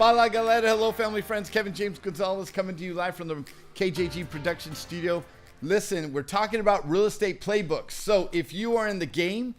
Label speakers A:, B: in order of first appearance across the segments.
A: Fala galera, hello family, friends. Kevin James Gonzalez coming to you live from the KJG Productions studio. Listen, we're talking about real estate playbooks. So if you are in the game,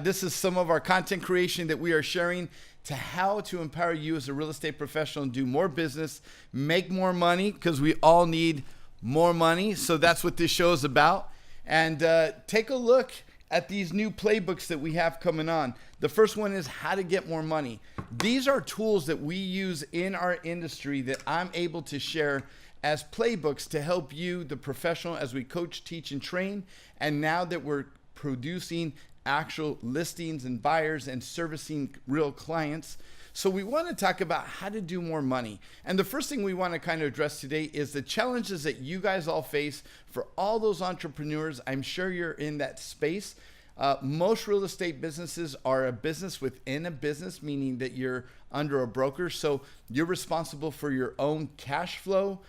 A: this is some of our content creation that we are sharing to how to empower you as a real estate professional and do more business, make more money, because we all need more money. So that's what this show is about. And take a look at these new playbooks that we have coming on. The first one is how to get more money. These are tools that we use in our industry that I'm able to share as playbooks to help you, the professional, as we coach, teach, and train. And now that we're producing actual listings and buyers and servicing real clients. So we want to talk about how to do more money. And the first thing we want to kind of address today is the challenges that you guys all face. For all those entrepreneurs, I'm sure you're in that space. Most real estate businesses are a business within a business, meaning that you're under a broker. So you're responsible for your own cash flow.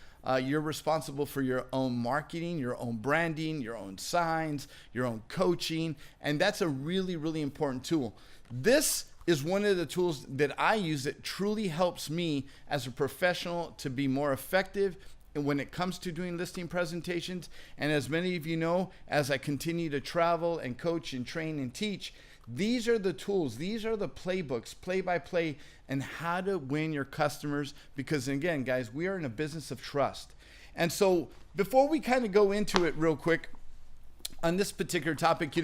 A: You're responsible for your own marketing, your own branding, your own signs, your own coaching. And that's a really, really important tool. This is one of the tools that I use that truly helps me as a professional to be more effective when it comes to doing listing presentations. And as many of you know, as I continue to travel and coach and train and teach, these are the tools, these are the playbooks, play by play, and how to win your customers. Because again, guys, we are in a business of trust. And so before we kind of go into it real quick on this particular topic,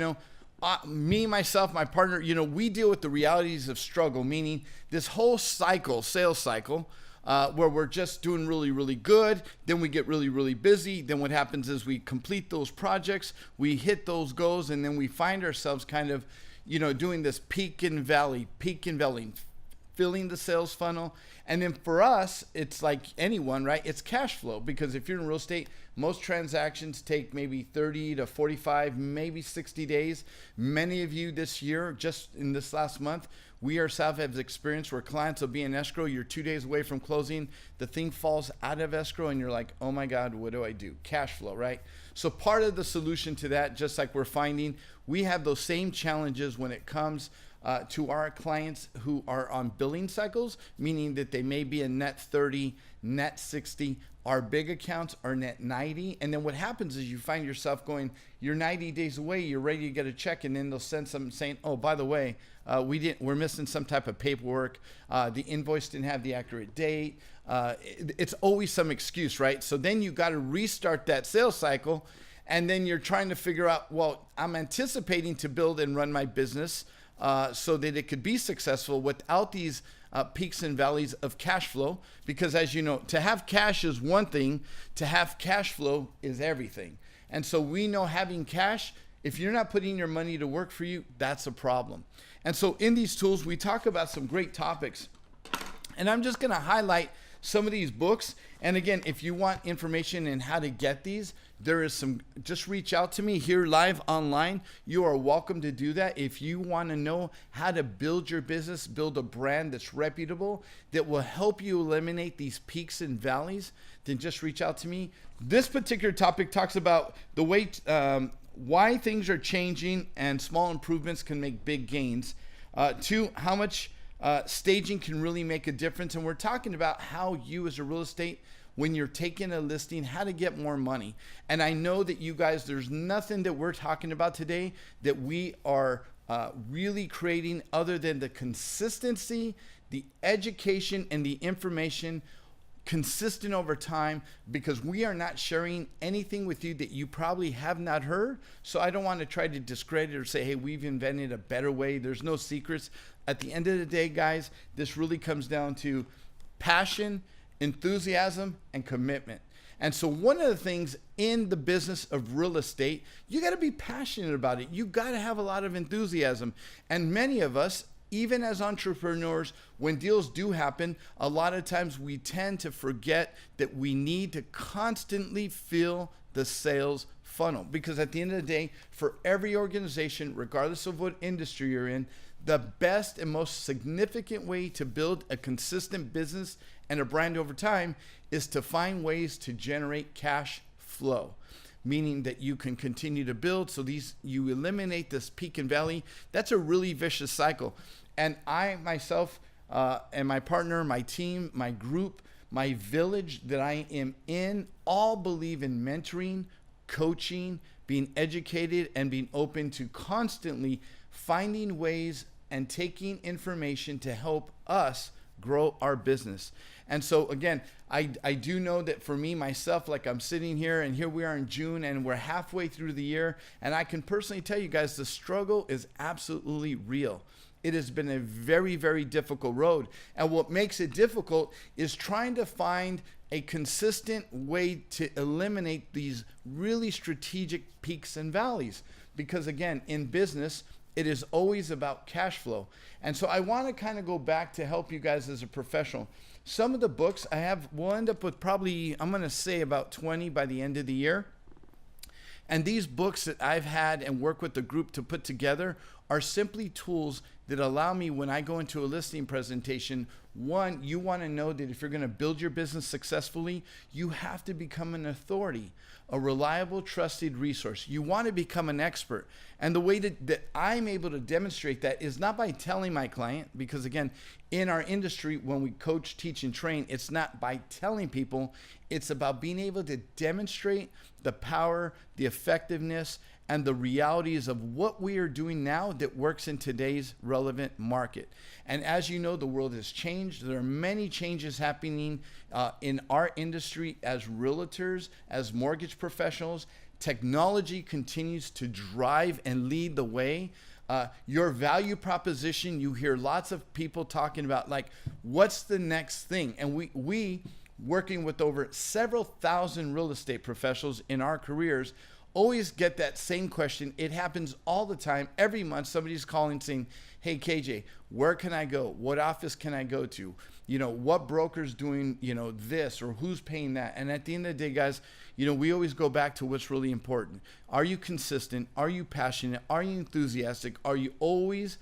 A: me, myself, my partner, we deal with the realities of struggle, meaning this whole cycle, sales cycle, where we're just doing really, really good. Then we get really, really busy. Then what happens is we complete those projects, we hit those goals, and then we find ourselves kind of, doing this peak and valley, filling the sales funnel. And then for us, it's like anyone, right? It's cash flow, because if you're in real estate, most transactions take maybe 30 to 45, maybe 60 days. Many of you this year, just in this last month, we ourselves have experienced where clients will be in escrow. You're 2 days away from closing. The thing falls out of escrow and you're like, oh my God, what do I do? Cash flow, right? So part of the solution to that, just like we're finding, we have those same challenges when it comes to our clients who are on billing cycles, meaning that they may be a net 30, net 60. Our big accounts are net 90. And then what happens is you find yourself going, you're 90 days away, you're ready to get a check, and then they'll send something saying, oh, by the way, we're missing some type of paperwork. The invoice didn't have the accurate date. It's always some excuse, right? So then you got to restart that sales cycle. And then you're trying to figure out, well, I'm anticipating to build and run my business so that it could be successful without these peaks and valleys of cash flow. Because as you know, to have cash is one thing, to have cash flow is everything. And so we know having cash, if you're not putting your money to work for you, that's a problem. And so in these tools, we talk about some great topics. And I'm just going to highlight some of these books. And again, if you want information on how to get these, there is some, just reach out to me here live online. You are welcome to do that. If you want to know how to build your business, build a brand that's reputable, that will help you eliminate these peaks and valleys, then just reach out to me. This particular topic talks about the way, why things are changing and small improvements can make big gains. Two, how much staging can really make a difference. And we're talking about how you as a real estate, when you're taking a listing, how to get more money. And I know that you guys, there's nothing that we're talking about today that we are really creating other than the consistency, the education, and the information consistent over time, because we are not sharing anything with you that you probably have not heard. So I don't want to try to discredit or say, hey, we've invented a better way. There's no secrets. At the end of the day, guys, this really comes down to passion, enthusiasm, and commitment. And so one of the things in the business of real estate, you got to be passionate about it. You got to have a lot of enthusiasm. And many of us, even as entrepreneurs, when deals do happen, a lot of times we tend to forget that we need to constantly fill the sales funnel. Because at the end of the day, for every organization, regardless of what industry you're in, the best and most significant way to build a consistent business and a brand over time is to find ways to generate cash flow, meaning that you can continue to build. So you eliminate this peak and valley. That's a really vicious cycle. And I myself, and my partner, my team, my group, my village that I am in all believe in mentoring, coaching, being educated, and being open to constantly finding ways and taking information to help us grow our business. And so again, I do know that for me, myself, like I'm sitting here and here we are in June and we're halfway through the year. And I can personally tell you guys, the struggle is absolutely real. It has been a very, very difficult road. And what makes it difficult is trying to find a consistent way to eliminate these really strategic peaks and valleys. Because again, in business, it is always about cash flow. And so I want to kind of go back to help you guys as a professional. Some of the books I have, we'll end up with probably, I'm going to say about 20 by the end of the year. And these books that I've had and work with the group to put together are simply tools that allow me, when I go into a listing presentation, one, you want to know that if you're going to build your business successfully, you have to become an authority, a reliable, trusted resource. You want to become an expert. And the way that I'm able to demonstrate that is not by telling my client, because again, in our industry, when we coach, teach, and train, it's not by telling people, it's about being able to demonstrate the power, the effectiveness, and the realities of what we are doing now that works in today's relevant market. And as you know, the world has changed. There are many changes happening in our industry as realtors, as mortgage professionals. Technology continues to drive and lead the way. Your value proposition, you hear lots of people talking about, like, what's the next thing? And we working with over several thousand real estate professionals in our careers, always get that same question. It happens all the time. Every month, somebody's calling saying, hey, KJ, where can I go? What office can I go to? You know, what broker's doing, you know, this, or who's paying that? And at the end of the day, guys, you know, we always go back to what's really important. Are you consistent? Are you passionate? Are you enthusiastic? Are you always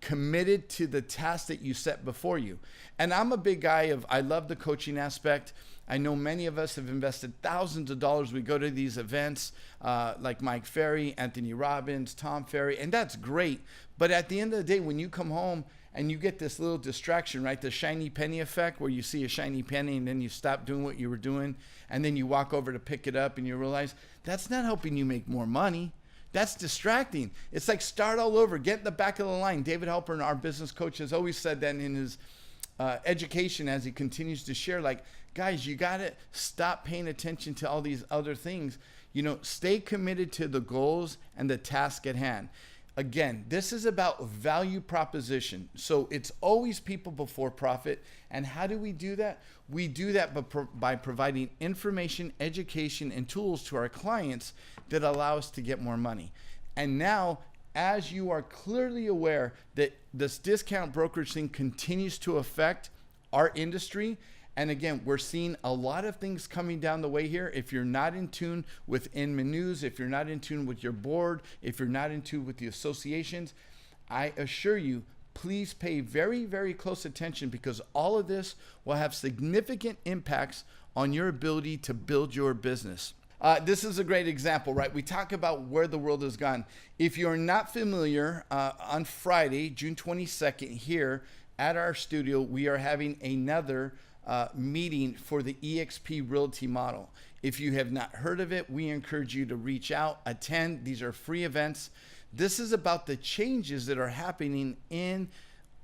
A: committed to the task that you set before you? And I'm a big guy of, I love the coaching aspect. I know many of us have invested thousands of dollars. We go to these events like Mike Ferry, Anthony Robbins, Tom Ferry, and that's great. But at the end of the day, when you come home and you get this little distraction, right? The shiny penny effect, where you see a shiny penny and then you stop doing what you were doing, and then you walk over to pick it up and you realize that's not helping you make more money. That's distracting. It's like start all over, get in the back of the line. David Halpern, our business coach, has always said that in his education, as he continues to share, like, guys, you got to stop paying attention to all these other things. You know, stay committed to the goals and the task at hand. Again, this is about value proposition. So it's always people before profit. And how do we do that? We do that by providing information, education, and tools to our clients that allow us to get more money. And now, as you are clearly aware that this discount brokerage thing continues to affect our industry, and again, we're seeing a lot of things coming down the way here. If you're not in tune with Inman News, if you're not in tune with your board, if you're not in tune with the associations, I assure you, please pay very, very close attention, because all of this will have significant impacts on your ability to build your business. This is a great example, right? We talk about where the world has gone. If you're not familiar, on Friday, June 22nd, here at our studio, we are having another meeting for the eXp Realty model. If you have not heard of it, we encourage you to reach out, attend. These are free events. This is about the changes that are happening in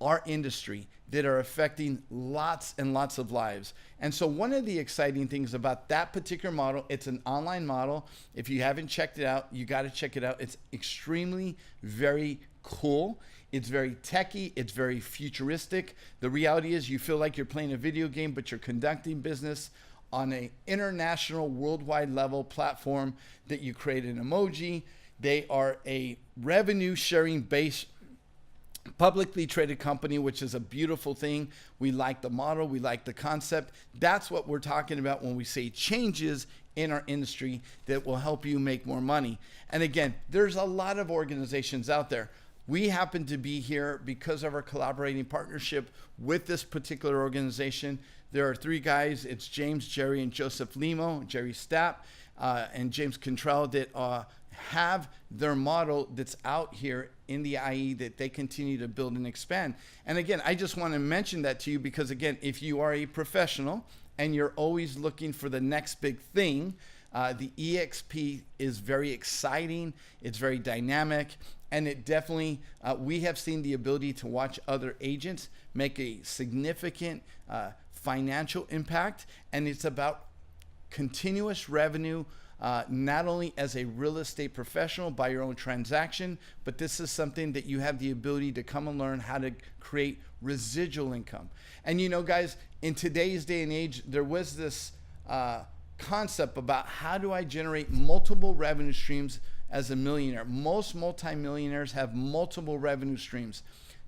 A: our industry that are affecting lots and lots of lives. And so one of the exciting things about that particular model, it's an online model. If you haven't checked it out, you got to check it out. It's extremely very cool. It's very techy. It's very futuristic. The reality is you feel like you're playing a video game, but you're conducting business on an international, worldwide level platform that you create an emoji. They are a revenue sharing based publicly traded company, which is a beautiful thing. We like the model. We like the concept. That's what we're talking about when we say changes in our industry that will help you make more money. And again, there's a lot of organizations out there. We happen to be here because of our collaborating partnership with this particular organization. There are three guys. It's James, Jerry, and Joseph Limo, Jerry Stapp, and James Contrell that have their model that's out here in the IE that they continue to build and expand. And again, I just want to mention that to you because again, if you are a professional and you're always looking for the next big thing, the EXP is very exciting. It's very dynamic, and it definitely, we have seen the ability to watch other agents make a significant financial impact, and it's about continuous revenue, not only as a real estate professional by your own transaction, but this is something that you have the ability to come and learn how to create residual income. And you know, guys, in today's day and age, there was this concept about how do I generate multiple revenue streams as a millionaire. Most multimillionaires have multiple revenue streams.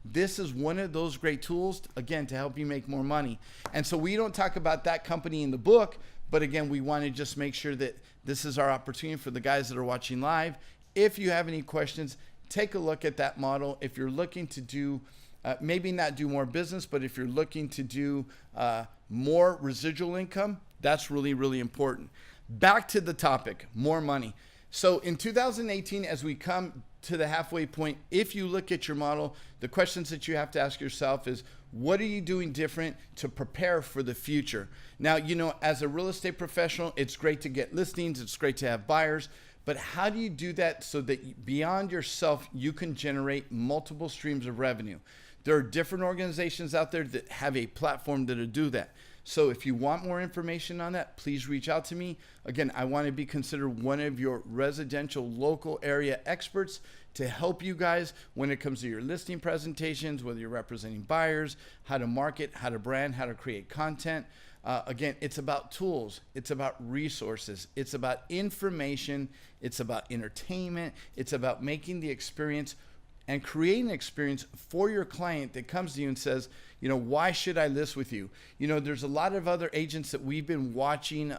A: This is one of those great tools, again, to help you make more money. And so we don't talk about that company in the book, but again, we want to just make sure that this is our opportunity for the guys that are watching live. If you have any questions, take a look at that model. If you're looking to do, maybe not do more business, but if you're looking to do more residual income, that's really, really important. Back to the topic, more money. So in 2018, as we come to the halfway point, if you look at your model, the questions that you have to ask yourself is, what are you doing different to prepare for the future? Now, you know, as a real estate professional, it's great to get listings, it's great to have buyers, but how do you do that so that beyond yourself, you can generate multiple streams of revenue? There are different organizations out there that have a platform that'll do that. So if you want more information on that, please reach out to me. Again, I want to be considered one of your residential local area experts to help you guys when it comes to your listing presentations, whether you're representing buyers, how to market, how to brand, how to create content. Again, it's about tools, it's about resources, it's about information, it's about entertainment, it's about making the experience and creating an experience for your client that comes to you and says, you know, why should I list with you? You know, there's a lot of other agents that we've been watching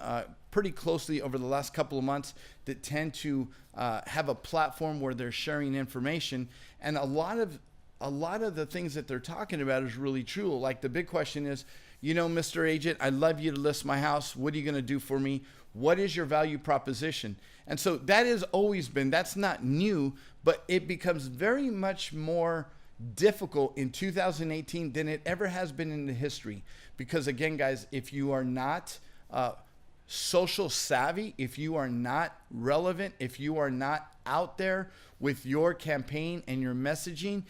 A: pretty closely over the last couple of months that tend to have a platform where they're sharing information, and a lot of the things that they're talking about is really true. Like the big question is, you know, Mr. Agent, I'd love you to list my house. What are you going to do for me? What is your value proposition? And so that has always been, that's not new, but it becomes very much more difficult in 2018 than it ever has been in the history. Because again, guys, if you are not social savvy, if you are not relevant, if you are not out there with your campaign and your messaging,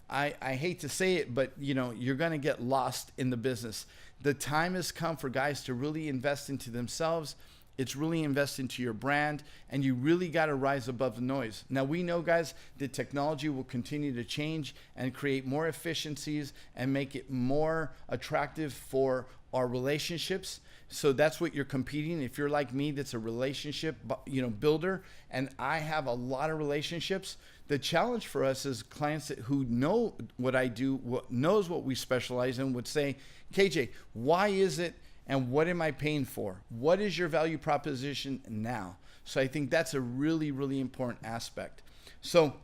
A: I hate to say it, but you know, you're going to get lost in the business. The time has come for guys to really invest into themselves. It's really invest into your brand, and you really got to rise above the noise. Now, we know, guys, that technology will continue to change and create more efficiencies and make it more attractive for our relationships. So that's what you're competing. If you're like me, that's a relationship, you know, builder, and I have a lot of relationships. The challenge for us is clients who know what I do, knows what we specialize in, would say, KJ, why is it? And what am I paying for? What is your value proposition now? So I think that's a really, really important aspect. So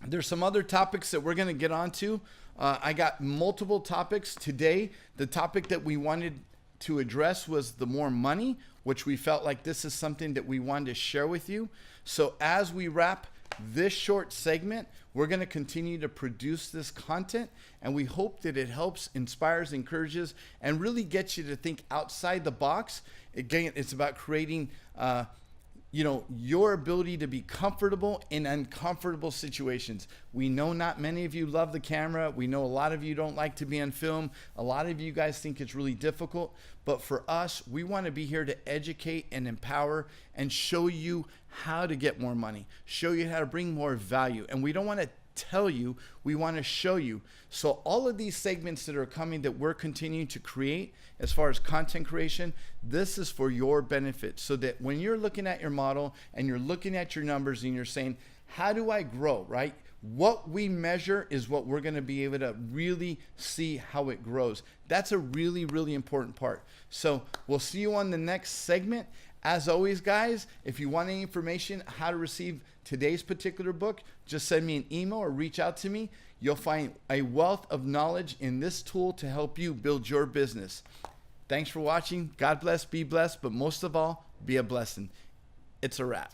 A: there's some other topics that we're going to get onto. I got multiple topics today. The topic that we wanted to address was the more money, which we felt like this is something that we wanted to share with you. So as we wrap this short segment, we're going to continue to produce this content, and we hope that it helps, inspires, encourages, and really gets you to think outside the box. Again, it's about creating you know, your ability to be comfortable in uncomfortable situations. We know not many of you love the camera. We know a lot of you don't like to be on film. A lot of you guys think it's really difficult. But for us, we want to be here to educate and empower and show you how to get more money, show you how to bring more value. And we don't want to tell you, we want to show you. So all of these segments that are coming that we're continuing to create as far as content creation, this is for your benefit, so that when you're looking at your model and you're looking at your numbers and you're saying, how do I grow, right? What we measure is what we're going to be able to really see how it grows. That's a really, really important part. So we'll see you on the next segment. As always, guys, if you want any information how to receive today's particular book, just send me an email or reach out to me. You'll find a wealth of knowledge in this tool to help you build your business. Thanks for watching. God bless, be blessed, but most of all, be a blessing. It's a wrap.